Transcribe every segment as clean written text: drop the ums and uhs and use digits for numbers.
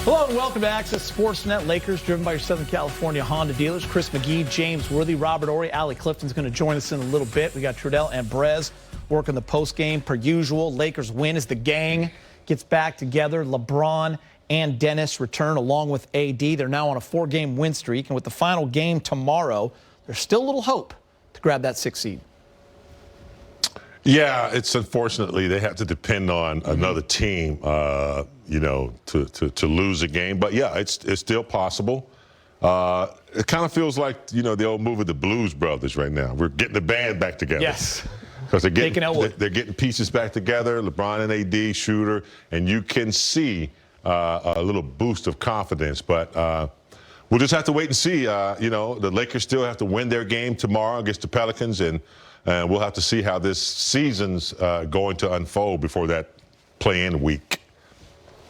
Hello and welcome to Access Sportsnet. Lakers driven by your Southern California Honda dealers. Chris McGee, James Worthy, Robert Ory, Allie Clifton's going to join us in a little bit. We got Trudell and Brez working the post game per usual. Lakers win as the gang gets back together. LeBron and Dennis return along with AD. They're now on a 4-game win streak, and with the final game tomorrow, there's still a little hope to grab that 6th seed. Yeah, it's unfortunately they have to depend on another team, to lose a game. But yeah, it's still possible. It kind of feels like the old movie, The Blues Brothers, right now. We're getting the band back together. Yes. Because they're getting pieces back together. LeBron and AD, Shooter, and you can see a little boost of confidence. But we'll just have to wait and see. The Lakers still have to win their game tomorrow against the Pelicans, and we'll have to see how this season's going to unfold before that play-in week.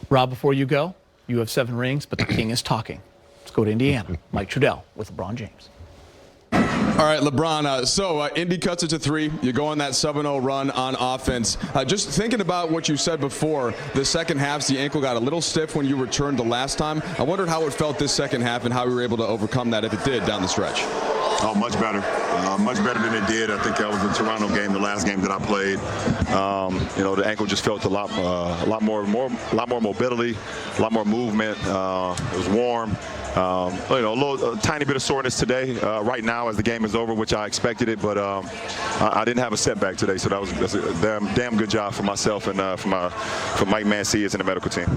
Rob, before you go, you have 7 rings, but the king is talking. Let's go to Indiana. Mike Trudell with LeBron James. All right, LeBron, so Indy cuts it to 3. You go on that 7-0 run on offense. Just thinking about what you said before, the second half, the ankle got a little stiff when you returned the last time. I wondered how it felt this second half and how you were able to overcome that if it did down the stretch. Oh, much better. Much better than it did. I think that was the Toronto game, the last game that I played. The ankle just felt a lot more mobility, a lot more movement. It was warm. A tiny bit of soreness today, right now as the game is over, which I expected it, but I didn't have a setback today, so that's a damn good job for myself and for Mike Mancias and the medical team.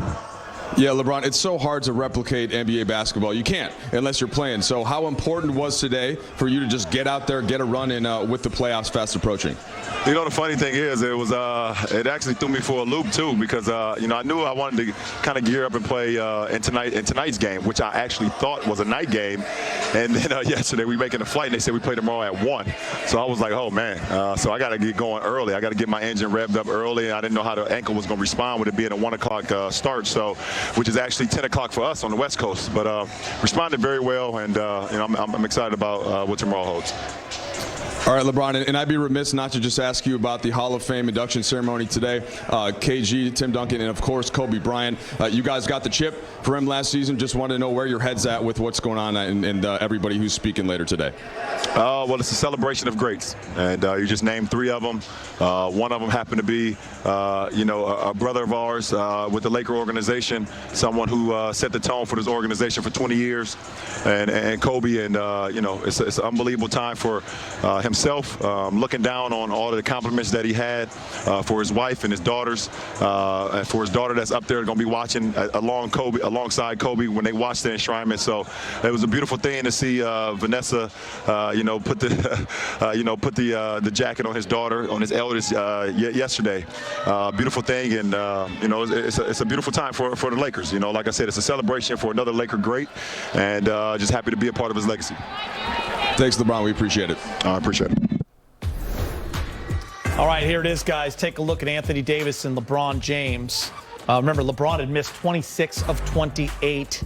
Yeah, LeBron, it's so hard to replicate NBA basketball. You can't unless you're playing. So how important was today for you to just get out there, get a run in with the playoffs fast approaching? The funny thing is, it actually threw me for a loop too, because I knew I wanted to kind of gear up and play in tonight's game, which I actually thought was a night game. And then yesterday we making a flight, and they said we play tomorrow at 1. So I was like, oh man. So I got to get going early. I got to get my engine revved up early. I didn't know how the ankle was going to respond with it being a 1 o'clock start. So, which is actually 10 o'clock for us on the West Coast. But responded very well, and I'm excited about what tomorrow holds. All right, LeBron, and I'd be remiss not to just ask you about the Hall of Fame induction ceremony today. KG, Tim Duncan, and, of course, Kobe Bryant. You guys got the chip for him last season. Just wanted to know where your head's at with what's going on and everybody who's speaking later today. Well, it's a celebration of greats, and you just named 3 of them. One of them happened to be, a brother of ours with the Laker organization, someone who set the tone for this organization for 20 years, and Kobe, and it's an unbelievable time for himself, looking down on all the accomplishments that he had for his wife and his daughters, and for his daughter that's up there going to be watching alongside Kobe when they watch the enshrinement. So it was a beautiful thing to see Vanessa, put the jacket on his daughter, on his eldest yesterday. Beautiful thing, and it's a beautiful time for the Lakers. Like I said, it's a celebration for another Laker great, and just happy to be a part of his legacy. Thanks, LeBron. We appreciate it. I appreciate it. All right, here it is, guys. Take a look at Anthony Davis and LeBron James. Remember, LeBron had missed 26 of 28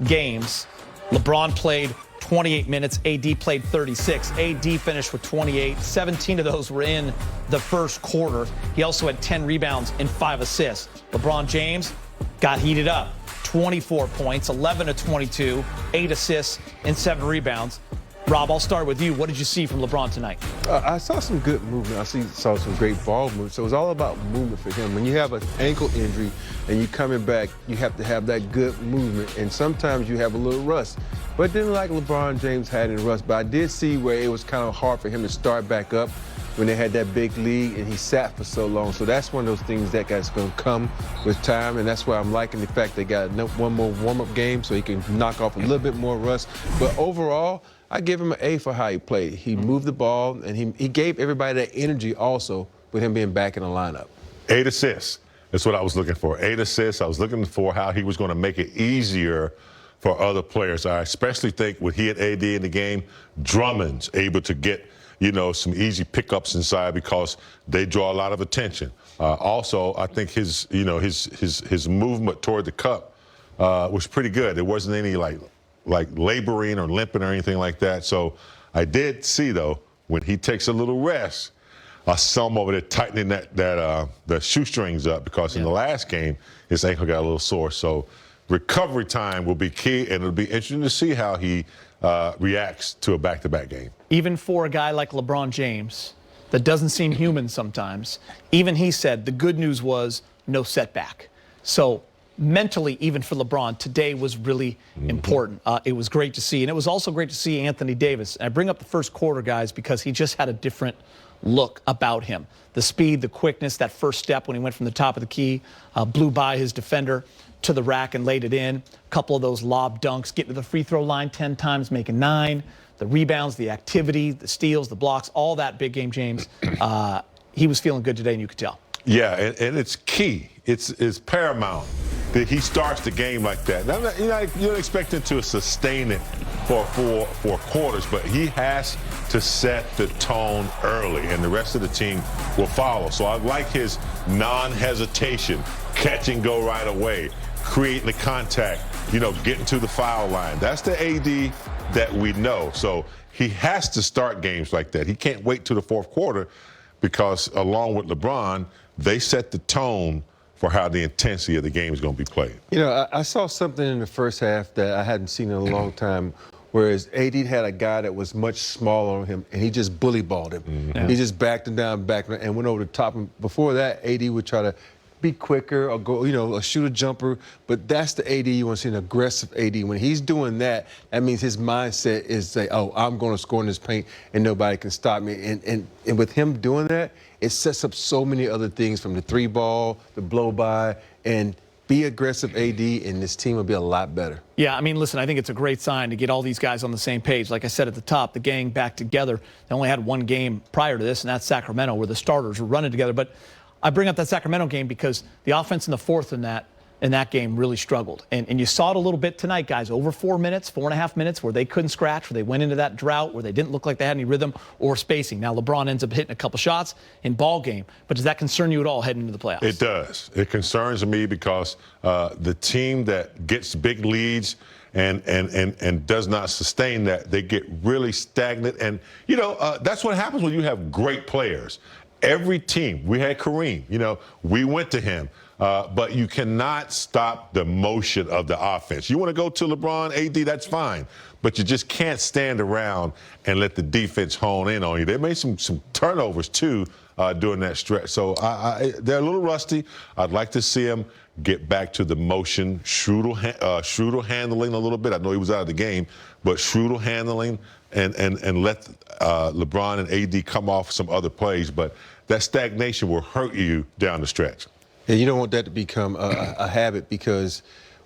games. LeBron played 28 minutes. AD played 36. AD finished with 28. 17 of those were in the first quarter. He also had 10 rebounds and 5 assists. LeBron James got heated up. 24 points, 11 of 22, 8 assists, and 7 rebounds. Rob, I'll start with you. What did you see from LeBron tonight? I saw some good movement. saw some great ball movement. So it was all about movement for him. When you have an ankle injury and you're coming back, you have to have that good movement. And sometimes you have a little rust. But it didn't like LeBron James had any rust. But I did see where it was kind of hard for him to start back up when they had that big lead and he sat for so long. So that's one of those things that guy's going to come with time, and that's why I'm liking the fact they got one more warm-up game so he can knock off a little bit more rust. But overall, I give him an A for how he played. He moved the ball, and he gave everybody that energy also with him being back in the lineup. 8 assists. That's what I was looking for. 8 assists. I was looking for how he was going to make it easier for other players. I especially think when he had AD in the game, Drummond's able to get some easy pickups inside because they draw a lot of attention. Also, I think his movement toward the cup was pretty good. There wasn't any like laboring or limping or anything like that. So I did see, though, when he takes a little rest, I saw him over there tightening the shoestrings up because in the last game, his ankle got a little sore. So recovery time will be key, and it'll be interesting to see how he reacts to a back-to-back game. Even for a guy like LeBron James that doesn't seem human sometimes, even he said the good news was no setback. So mentally, even for LeBron, today was really important. It was great to see. And it was also great to see Anthony Davis. And I bring up the first quarter, guys, because he just had a different look about him. The speed, the quickness, that first step when he went from the top of the key, blew by his defender to the rack and laid it in. A couple of those lob dunks, getting to the free throw line 10 times, making 9. The rebounds, the activity, the steals, the blocks, all that big game, James. He was feeling good today, and you could tell. Yeah, and it's key. It's paramount that he starts the game like that. Now, you don't expect him to sustain it for four quarters, but he has to set the tone early, and the rest of the team will follow. So I like his non-hesitation, catch and go right away, creating the contact, getting to the foul line. That's the AD that we know. So he has to start games like that. He can't wait till the fourth quarter because, along with LeBron, they set the tone for how the intensity of the game is going to be played. I saw something in the first half that I hadn't seen in a long time, whereas AD had a guy that was much smaller on him, and he just bully balled him. He just backed him down, and went over the top. And before that, AD would try to be quicker or go, or shoot a jumper. But that's the AD you want to see, an aggressive AD. When he's doing that, that means his mindset is say, oh, I'm going to score in this paint and nobody can stop me. And with him doing that, it sets up so many other things, from the 3-ball, the blow-by, and be aggressive AD, and this team will be a lot better. Yeah, I mean, listen, I think it's a great sign to get all these guys on the same page. Like I said at the top, the gang back together. They only had one game prior to this, and that's Sacramento, where the starters were running together. But I bring up that Sacramento game because the offense in the fourth in that game really struggled. And you saw it a little bit tonight, guys. Over 4 minutes, 4.5 minutes, where they couldn't scratch, where they went into that drought, where they didn't look like they had any rhythm or spacing. Now, LeBron ends up hitting a couple shots in ball game. But does that concern you at all heading into the playoffs? It does. It concerns me because the team that gets big leads and does not sustain that, they get really stagnant. And, that's what happens when you have great players. Every team, we had Kareem, we went to him. But you cannot stop the motion of the offense. You want to go to LeBron, AD, that's fine. But you just can't stand around and let the defense hone in on you. They made some turnovers, too, during that stretch. So they're a little rusty. I'd like to see them get back to the motion, Schroeder handling a little bit. I know he was out of the game, but Schroeder handling and let LeBron and AD come off some other plays. But that stagnation will hurt you down the stretch. Yeah, you don't want that to become a habit, because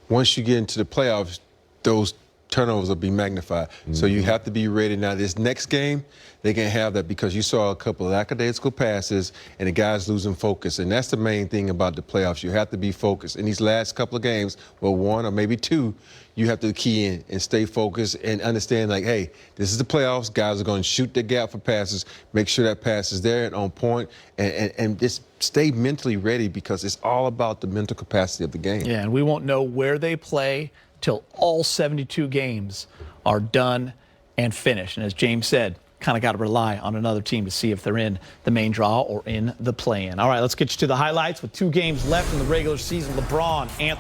once you get into the playoffs, those turnovers will be magnified. So you have to be ready. Now, this next game, they can have that, because you saw a couple of lackadaisical passes and the guys losing focus. And that's the main thing about the playoffs. You have to be focused. In these last couple of games, well, 1 or maybe 2, you have to key in and stay focused and understand, like, hey, this is the playoffs. Guys are going to shoot the gap for passes, make sure that pass is there and on point, and just stay mentally ready, because it's all about the mental capacity of the game. Yeah, and we won't know where they play till all 72 games are done and finished. And as James said, kind of got to rely on another team to see if they're in the main draw or in the play-in. All right, let's get you to the highlights with 2 games left in the regular season. LeBron, Anthony